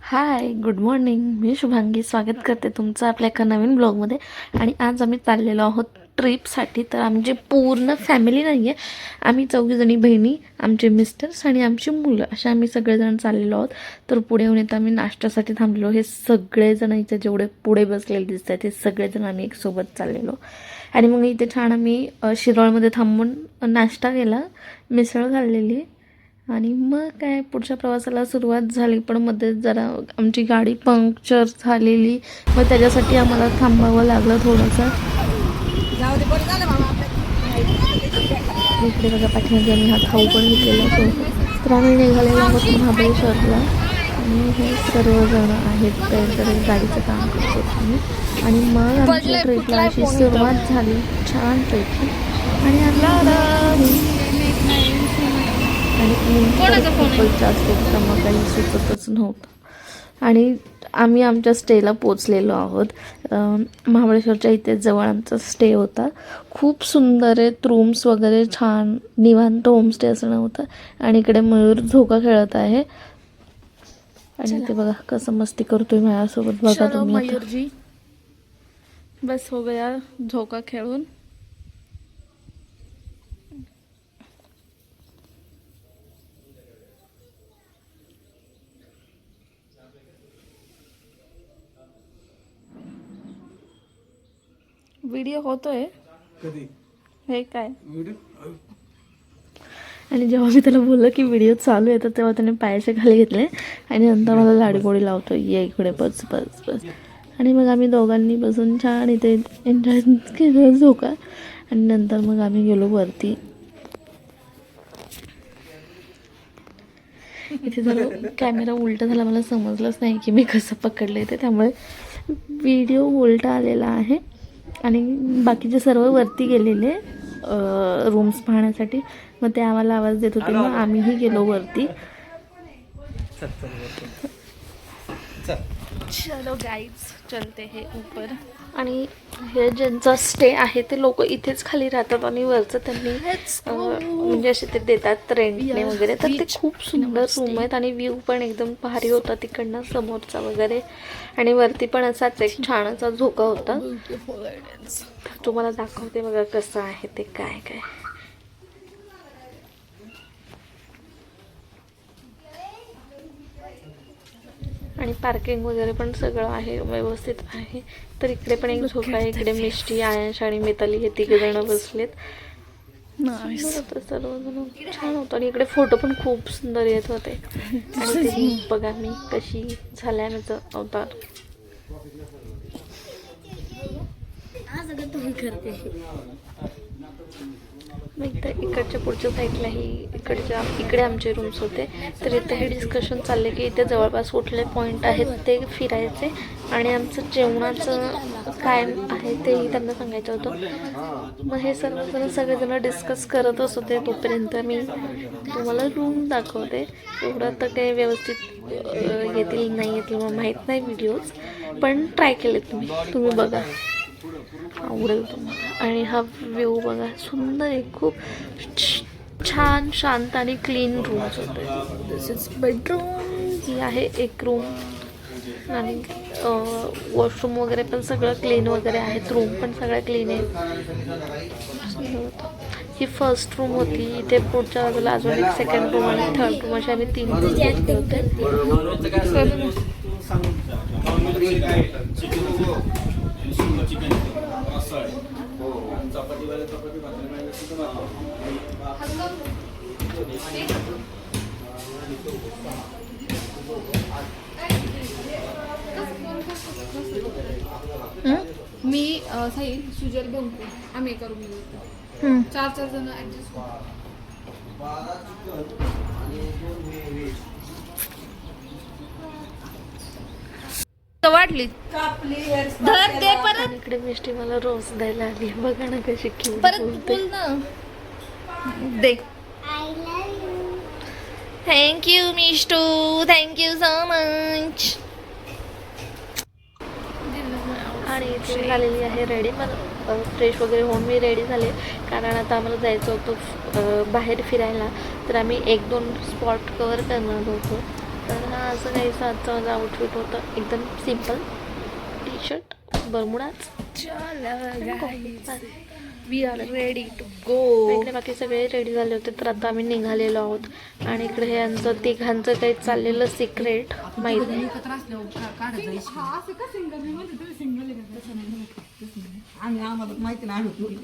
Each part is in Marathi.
हाय, गुड मॉर्निंग. मी शुभांगी स्वागत करते तुमचं आपल्या एका नवीन ब्लॉगमध्ये. आणि आज आम्ही चाललेलो आहोत ट्रिपसाठी. तर आमची पूर्ण फॅमिली नाही आहे, आम्ही 4 बहिणी, आमचे मिस्टर्स आणि आमची मुलं अशा आम्ही सगळेजण चाललेलो आहोत. तर पुढे येऊन येतं आम्ही नाश्त्यासाठी थांबलो. हे सगळेजण इथे जेवढे पुढे बसलेले दिसत आहेत ते सगळेजण आम्ही एक सोबत चाललेलो. आणि मग इथे छान आम्ही शिरोळमध्ये थांबून नाश्ता केला, मिसळ खाल्लेली. आणि मग काय पुढच्या प्रवासाला सुरुवात झाली. पण मध्ये जरा आमची गाडी पंक्चर झालेली, मग त्याच्यासाठी आम्हाला थांबावं लागलं थोडंसं. इकडे बघा पाठीमागे आम्ही हा खाऊ पण घेतलेला असतो. तर आम्ही निघालेलो आहोत महाबळेश्वरला. आणि हे सर्वजण आहेत तर गाडीचं काम करतो आम्ही. आणि मग आमच्या ट्रिपला अशी सुरुवात झाली छानपैकी. आणि खूपच जास्त त्यामुळे काही सुचतच नव्हतं. आणि आम्ही आमच्या स्टेला पोचलेलो आहोत. महाबळेश्वरच्या इथे जवळ आमचा स्टे होता. खूप सुंदर आहेत रूम्स वगैरे, छान निवांत होमस्टे असं नव्हतं. आणि इकडे मयूर झोका खेळत आहे. आणि ते बघा कसं मस्ती करतोय माझ्यासोबत. बघा तुम्ही मयूरजी बस हो गया झोका खेळून. व्हिडिओ होतोय कधी हे काय. आणि जेव्हा मी त्याला बोललं की व्हिडिओ चालू आहे तर तेव्हा त्याने पायाचे खाली घेतले आणि नंतर मला लाडीगोडी लावतो, ये इकडे बस बस बस. आणि मग आम्ही दोघांनी बसून छान इथे एन्जॉय केलं झोका. आणि नंतर मग आम्ही गेलो वरती. इथे जर कॅमेरा उलटा झाला, मला समजलंच नाही की मी कसं पकडलं ते, त्यामुळे व्हिडिओ उलटा आलेला आहे. आणि बाकीचे सर्व वरती गेलेले रूम्स पाहण्यासाठी. मग ते आम्हाला आवाज देत होते, मग आम्हीही गेलो वरती. चलो गाईज चलते हे ऊपर. आणि हे ज्यांचा स्टे आहे ते लोक इथेच खाली राहतात आणि वरचं त्यांनी म्हणजे असे ते देतात रेंटने वगैरे. तर ते खूप सुंदर रूम आहेत आणि व्ह्यू पण एकदम भारी होता तिकडनं समोरचा वगैरे. आणि वरती पण असाच एक छान असा झोका होता. तुम्हाला दाखवते बघा कसं आहे ते, काय काय. आणि पार्किंग वगैरे पण सगळं आहे, व्यवस्थित आहे. तर इकडे पण एक झोका आहे. इकडे मिष्टी, आयश आणि मिताली हे 3 जण बसलेत. सर्वजण छान होतं. आणि इकडे फोटो पण खूप सुंदर येत होते. आणि ते बघा मी कशी झाल्या माझं अवतार. मग इथं इकडच्या पुढच्या साईडलाही इकडे आमचे रूम्स होते. तर इथे हे डिस्कशन चालले की इथे जवळपास कुठले पॉईंट आहेत ते फिरायचे आणि आमचं जेवणाचं काय आहे तेही त्यांना सांगायचं होतं. मग हे सगळेजण डिस्कस करतच होते. तोपर्यंत मी तुम्हाला रूम दाखवते. एवढं तर काही व्यवस्थित येतील नाही येतील मग माहीत नाही व्हिडिओज, पण ट्राय केले तुम्ही बघा, आवडेल तुम्हाला. आणि हा व्ह्यू बघा सुंदर आहे, खूप छान शांत आणि क्लीन रूम्स होते. दिस इज बेडरूम. ही आहे एक रूम. आणि वॉशरूम वगैरे पण सगळं क्लीन वगैरे आहेत. रूम पण सगळं क्लीन आहे. ही फर्स्ट रूम होती. इथे पुढच्या बाजूला अजून एक सेकंड रूम आणि थर्ड रूम असे आम्ही 3 रूम घेतले होते. मी साई सुजल बंकू आम्ही एका रूम मध्ये 4 जण ऍडजस्ट वाटली धर दे परत. इकडे मिष्टी मला रोज द्यायला आली, बघा ना कशी क्यूट बोलते. दे. Thank you Mishtu, thank you so much. आणि इथे झालेली आहे रेडी. मला फ्रेश वगैरे होऊन मी रेडी झाले, कारण आता आम्हाला जायचं होतं बाहेर फिरायला. तर आम्ही 1-2 स्पॉट कवर करणार होतो. तर असं काहीच आजचं माझं आउटफिट होतं, एकदम सिम्पल टी शर्ट, बरमुडाच. We are ready to go. इकडे बाकी सगळे रेडी झाले होते, तर आता आम्ही निघालेलो आहोत. आणि इकडे हे यांचं तिघांचं काही चाललेलं सिक्रेट माहीत नाही. आम्हाला माहिती नाही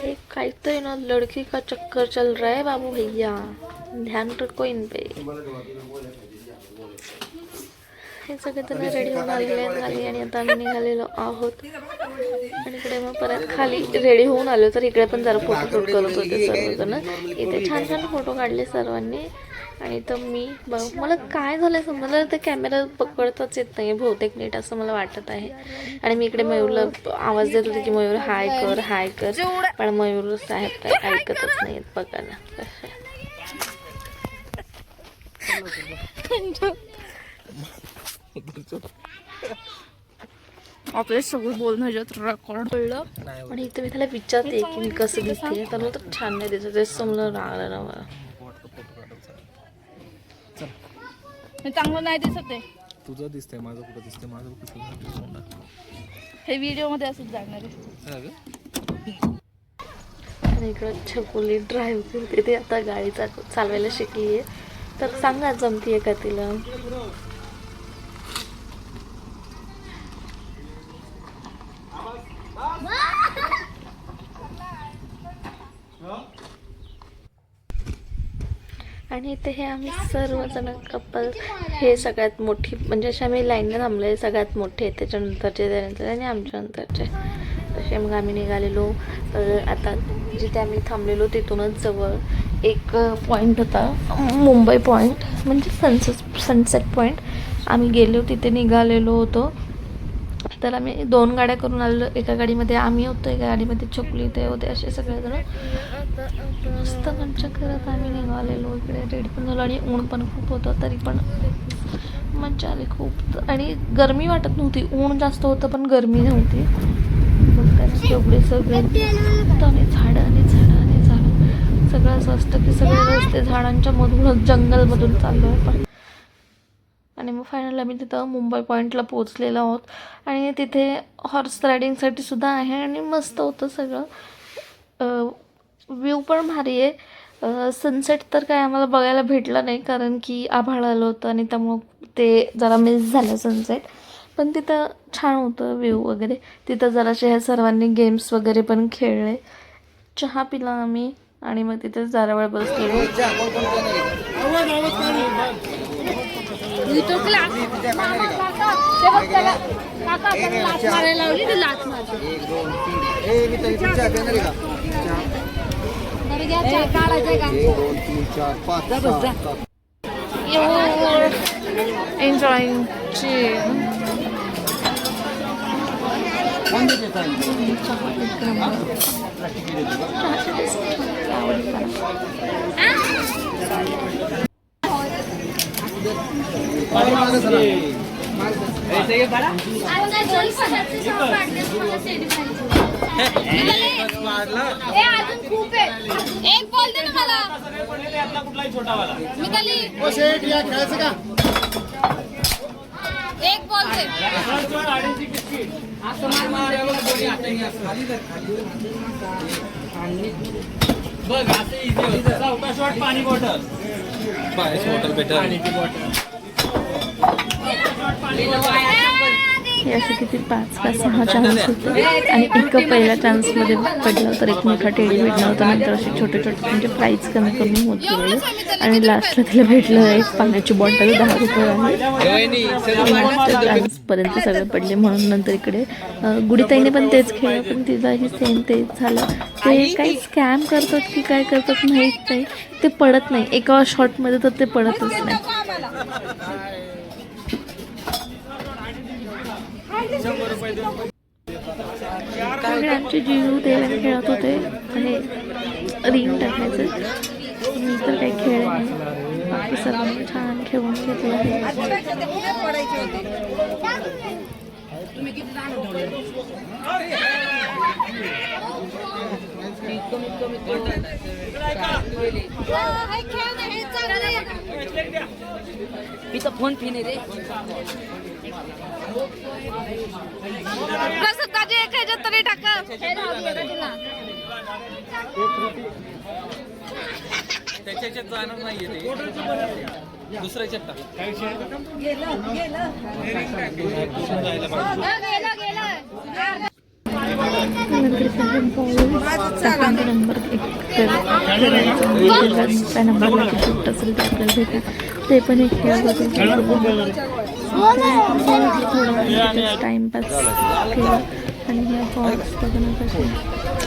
ये काहीतरी ना लड़की का चक्कर चल रहा है बाबू भैया, ध्यान रखो इन पे. हे सगळेजण रेडी होऊन आलेले आणि आता आम्ही निघालेलो आहोत. आणि इकडे मग परत खाली रेडी होऊन आलो, तर इकडे पण जरा फोटो शूट करत होते सर्वजण. इथे छान छान फोटो काढले सर्वांनी. आणि तर मी मला काय झालं समजलं, ते कॅमेरा पकडताच येत नाही बहुतेक नीट, असं मला वाटत आहे. आणि मी इकडे मयूरला आवाज देत होते की मयूर हाय कर हाय कर, पण मयूर साहेब काय ऐकतच नाहीत बघा ना. आपले सगळं बोलणं ह्याच्यात रेकॉर्ड कळलं. आणि इथे मी त्याला विचारते की मी कसं दिसते, त्याला तर छान नाही दिसत, तेच समजलं राहिलं ना मला. चांगलं नाही दिसत आहे. तुझं दिसतंय, माझं कुठं दिसतंय, माझं कुठं हे व्हिडिओ मध्ये असंच जाणार आहे. आणि इकडं छकुली ड्राईव्ह करते, ते आता गाडी चालवायला शिकली आहे. तर सांगा जमतीये का तिला. आणि इथे हे आम्ही सर्वजण कपल, हे सगळ्यात मोठी म्हणजे अशा आम्ही लाईनला थांबले, सगळ्यात मोठे त्याच्यानंतरचे त्यानंतर आणि आमच्या नंतरचे. तसे मग आम्ही निघालेलो. तर आता जिथे आम्ही थांबलेलो तिथूनच जवळ एक पॉईंट होता, मुंबई पॉईंट म्हणजे सनसेट पॉईंट. आम्ही गेलो तिथे निघालेलो होतो. तर आम्ही 2 गाड्या करून आलेलो. एका गाडीमध्ये आम्ही होतो, एका गाडीमध्ये चकली ते होते, असे सगळेजण मस्त मज्जा करत आम्ही निघालेलो. इकडे रेडी पण झालो आणि ऊन पण खूप होतं, तरी पण मज्जा आली खूप. आणि गरमी वाटत नव्हती, ऊन जास्त होतं पण गरमी नव्हती. मग त्याने एवढे सगळे झाडं सगळं असं असतं की सगळे रस्ते झाडांच्या मधूनच जंगलमधून चाललो आहे पण. आणि मग फायनल आम्ही तिथं मुंबई पॉईंटला पोहोचलेलो आहोत. आणि तिथे हॉर्स रायडिंगसाठी सुद्धा आहे आणि मस्त होतं सगळं. व्ह्यू पण भारी आहे. सनसेट तर काय आम्हाला बघायला भेटलं नाही, कारण की आभाळ आलं होतं आणि त्यामुळं ते जरा मिस झालं सनसेट. पण तिथं छान होतं व्ह्यू वगैरे. तिथं जराशे ह्या सर्वांनी गेम्स वगैरे पण खेळले. चहा पिला आम्ही आणि मग तिथे जरा वेळ बसलेलो. एन्जॉयिंग एक बॉल दे ना मला. एक बॉल दे. पाणी बॉटल बेटर. हे असे किती 5 का 6 चान्स होते. आणि एक पहिल्या चान्समध्ये पडलं तर एक मोठा टेडी भेटला होता. नंतर असे छोटे छोटे म्हणजे प्राईस कमी कमी होत गेले. आणि लास्टला तिला भेटलं एक पाण्याची बॉटल 10 रुपये चान्सपर्यंत सगळे पडले. म्हणून नंतर इकडे गुडीताईने पण तेच खेळलं, पण तिलाही सेम तेच झालं. ते काही स्कॅम करतात की काय करतात माहीत नाही, ते पडत नाही एका शॉटमध्ये, तर ते पडतच नाही. आमचे जीव देवाने खेळत होते आणि रिंग टाकायचे. मी तर काही खेळ नाही, बाकी सर्वांनी छान खेळून घेतलं आहे. फोन पिणे रे प्रसादाची एक ह्याच्यात तरी टाका. त्याच्यात जाणार नाहीये ते दुसऱ्याच्यात टाक. नंबर नंबर असेल ते आपल्याला भेटेल. ते पण एक टाइमपास केला आणि ह्या फॉल्स बघणं कसे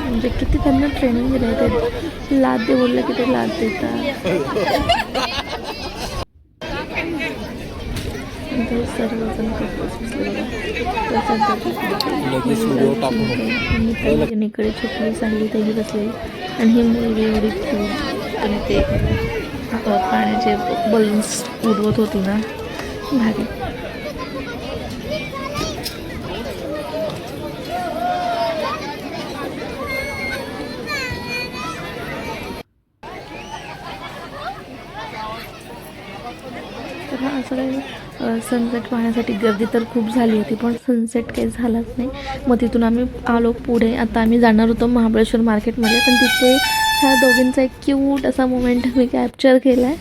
म्हणजे किती त्यांना ट्रेनिंग दिलं ते लाद दे बोललं की ते लाद देतात. सर्वजण इकडे छोटी सांगली त्याही बसले आणि ही मुलगी एवढी खूप आणि ते पाण्याचे बलून्स उडवत होती ना भारी. तर असं काही सनसेट पाहण्यासाठी गर्दी तर खूप झाली होती पण सनसेट काही झालाच नाही. मग तिथून आम्ही आलो पुढे. आता आम्ही जाणार होतो महाबळेश्वर मार्केटमध्ये पण तिथे ह्या दोघींचा एक क्यूट असा मोमेंट मी कॅप्चर केला आहे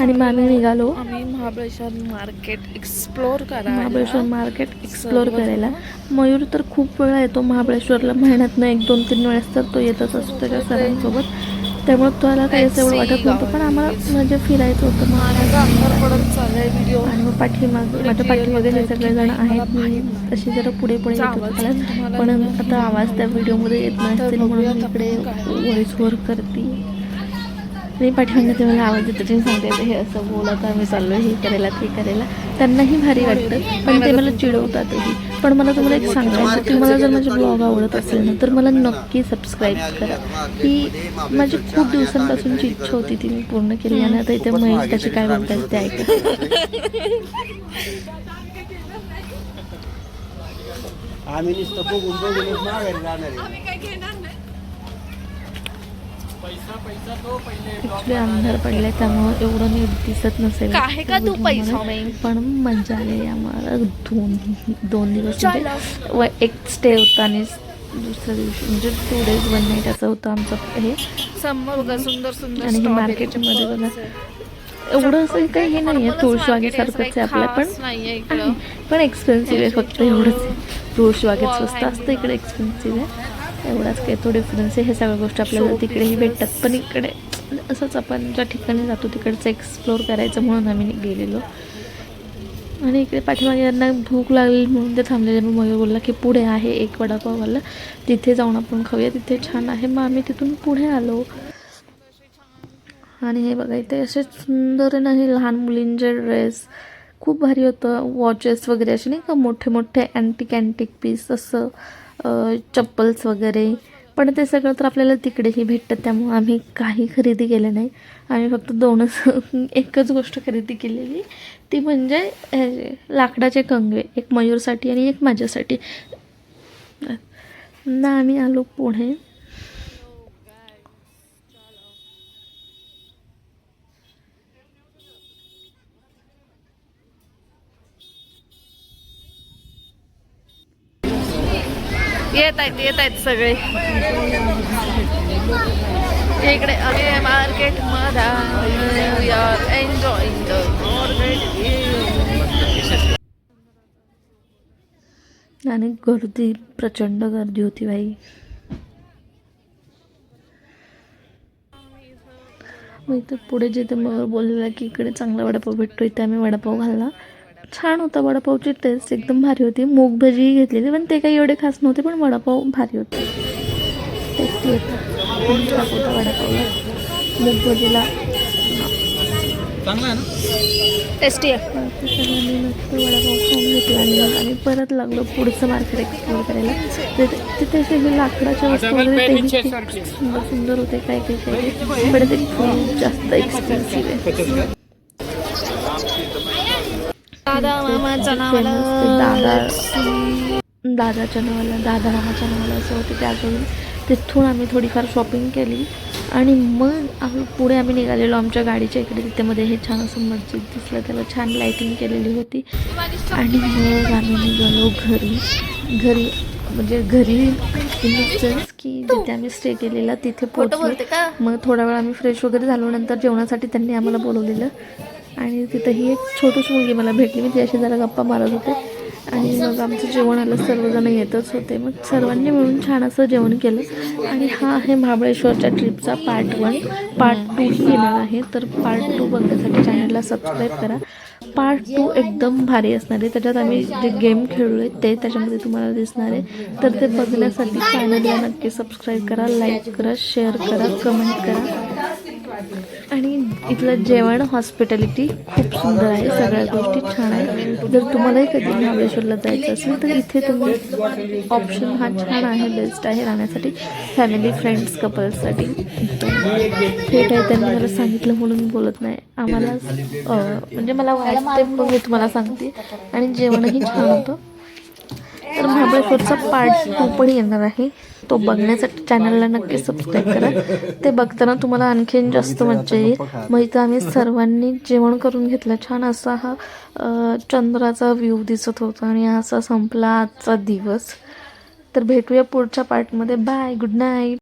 आणि मग आम्ही निघालो आम्ही महाबळेश्वर मार्केट एक्सप्लोर करायला. मयूर तर खूप वेळा येतो महाबळेश्वरला, महिन्यातनं 1-2-3 वेळेस तर तो येतच असतो त्याच्या सरांसोबत. त्यामुळे त्याला काही असं एवढं वाटत नव्हतं पण आम्हाला म्हणजे फिरायचं होतं मग आणि मग माझ्या पाठीमागे हे सगळेजण आहेत. मी अशी जरा पुढे येत होते पण आता आवाज त्या व्हिडिओमध्ये येत नसतील म्हणून मी इकडे व्हॉइस ओव्हर करते आणि पाठीमागे ते मला आवाज येतो ते सांगते हे असं बोलत आम्ही चाललो हे करायला ते करायला. त्यांनाही भारी वाटतं पण ते मला चिडवतातही. पण मला तुम्हाला एक सांगायचं की मला जर माझे ब्लॉग आवडत असेल ना तर मला नक्की सबस्क्राईब करा. ही माझी खूप दिवसांपासूनची इच्छा होती ती मी पूर्ण केली आणि आता इथे महेश त्याची काय बोलतात ते ऐकत. आम्ही नुसतं बघून बघूनच माघारी जाणार आहे. ॲक्च्युली अंधार पडले त्यामुळं एवढं नीट दिसत नसेल पण मजा आली आम्हाला. दोन दिवस म्हणजे एक स्टे होता आणि दुसऱ्या दिवशी म्हणजे 2 days 1 night असं होतं आमचं हे. सुंदर सुंदर आणि हे मार्केटमध्ये बघा एवढं असं काही हे नाही आहे तुळशीबागेसारखंच आहे आपल्या पण एक्सपेन्सिव्ह आहे फक्त एवढंच आहे. तुळशीबागेत स्वस्त असतं इकडे एक्सपेन्सिव्ह आहे एवढाच काही तो डिफरन्स आहे. हे सगळ्या गोष्टी आपल्याला तिकडेही भेटतात पण इकडे असंच आपण ज्या ठिकाणी जातो तिकडचं एक्सप्लोअर करायचं म्हणून आम्ही गेलेलो. आणि इकडे पाठीमागे यांना भूक लागली म्हणून ते थांबलेले. मग मयूर बोलला की पुढे आहे एक वडापाववाला तिथे जाऊन आपण खाऊया तिथे छान आहे. मग आम्ही तिथून पुढे आलो आणि हे बघा इथे असे सुंदर नाही लहान मुलींचे ड्रेस खूप भारी होतं. वॉचेस वगैरे असे नाही का मोठे मोठे अँटिक पीस असं चप्पल्स वगैरे पण ते सगळं तर आपल्याला तिकडेही भेटतं त्यामुळे आम्ही काही खरेदी केलं नाही. आम्ही फक्त एकच गोष्ट खरेदी केलेली ती म्हणजे लाकडाचे कंगवे एक मयूरसाठी आणि एक माझ्यासाठी ना. आम्ही आलो पुढे येत आहेत सगळे इकडे आम्ही मार्केट मध्ये एन्जॉयिंग द आणि गर्दी प्रचंड गर्दी होती बाई. मग इथं पुढे जिथे मग बोललेला की इकडे चांगला वडापाव भेटतो इथे आम्ही वडापाव घालला. छान होता वडापावची टेस्ट एकदम भारी होती. मूग भजी घेतलेली पण ते काही एवढे खास नव्हते पण वडापाव भारी होते टेस्टी होता. वडापावला मूग भजीला चांगला आहे ना टेस्टी आहे. सगळ्यांनी मस्त वडापाव खाऊन घेतला आणि मग आम्ही परत लागलो पुढचं मार्केट एक्सप्लोर करायला. तिथे असे हे लाकडाच्या वस्तू वगैरे तेही सुंदर सुंदर होते काय पण ते खूप जास्त एक्सपेन्सिव्ह आहे. दादा मामाच्या दादाच्या नावाला दादा मामाच्या नावाला असं होतं. त्याकडून तिथून आम्ही थोडीफार शॉपिंग केली आणि मग पुढे आम्ही निघालेलो आमच्या गाडीच्या इकडे. तिथे मध्ये हे छान असं मस्जिद दिसलं, त्याला छान लाईटिंग केलेली होती. आणि मग आम्ही निघालो घरी म्हणजे घरी इन द सेन्स की जिथे आम्ही स्टे केलेला तिथे पोहोचलो. मग थोडा वेळ आम्ही फ्रेश वगैरे झालो. नंतर जेवणासाठी त्यांनी आम्हाला बोलवलेलं आणि तिथं ही एक छोटीशी मुलगी मला भेटली. मी तिच्याशी जरा गप्पा मारत होते आणि मग आमचं जेवण आलं. सर्वजण येतच होते. मग सर्वांनी मिळून छान असं जेवण केलं. आणि हा आहे महाबळेश्वरच्या ट्रिपचा पार्ट 1. पार्ट 2 येणार आहे, तर पार्ट 2 बघण्यासाठी चॅनलला सबस्क्राईब करा. पार्ट 2 एकदम भारी असणार आहे. त्याच्यात आम्ही जे गेम खेळलो आहे ते त्याच्यामध्ये तुम्हाला दिसणार आहे. तर ते बघण्यासाठी चॅनलला नक्की सबस्क्राईब करा, लाईक करा, शेअर करा, कमेंट करा. आणि इथलं जेवण हॉस्पिटॅलिटी खूप सुंदर आहे. सगळ्या गोष्टी छान आहेत. जर तुम्हालाही कधी महाबळेश्वरला जायचं असेल तर इथे तुम्ही ऑप्शन हा छान आहे, बेस्ट आहे राहण्यासाठी, फॅमिली, फ्रेंड्स, कपल्ससाठी. थेट आहे त्यांनी मला सांगितलं म्हणून मी बोलत नाही. आम्हाला म्हणजे मला वाटते पण मी तुम्हाला सांगते. आणि जेवणही छान होतं. तर महाबळेश्वरचा पार्ट 2 पण येणार आहे. तो बघण्यासाठी चॅनलला नक्की सबस्क्राईब करा. ते बघताना तुम्हाला आणखीन जास्त मजा येईल. मग इथं आम्ही सर्वांनी जेवण करून घेतलं. छान असा हा चंद्राचा व्ह्यू दिसत होता. आणि असा संपला आजचा दिवस. तर भेटूया पुढच्या पार्टमध्ये. Bye, good night.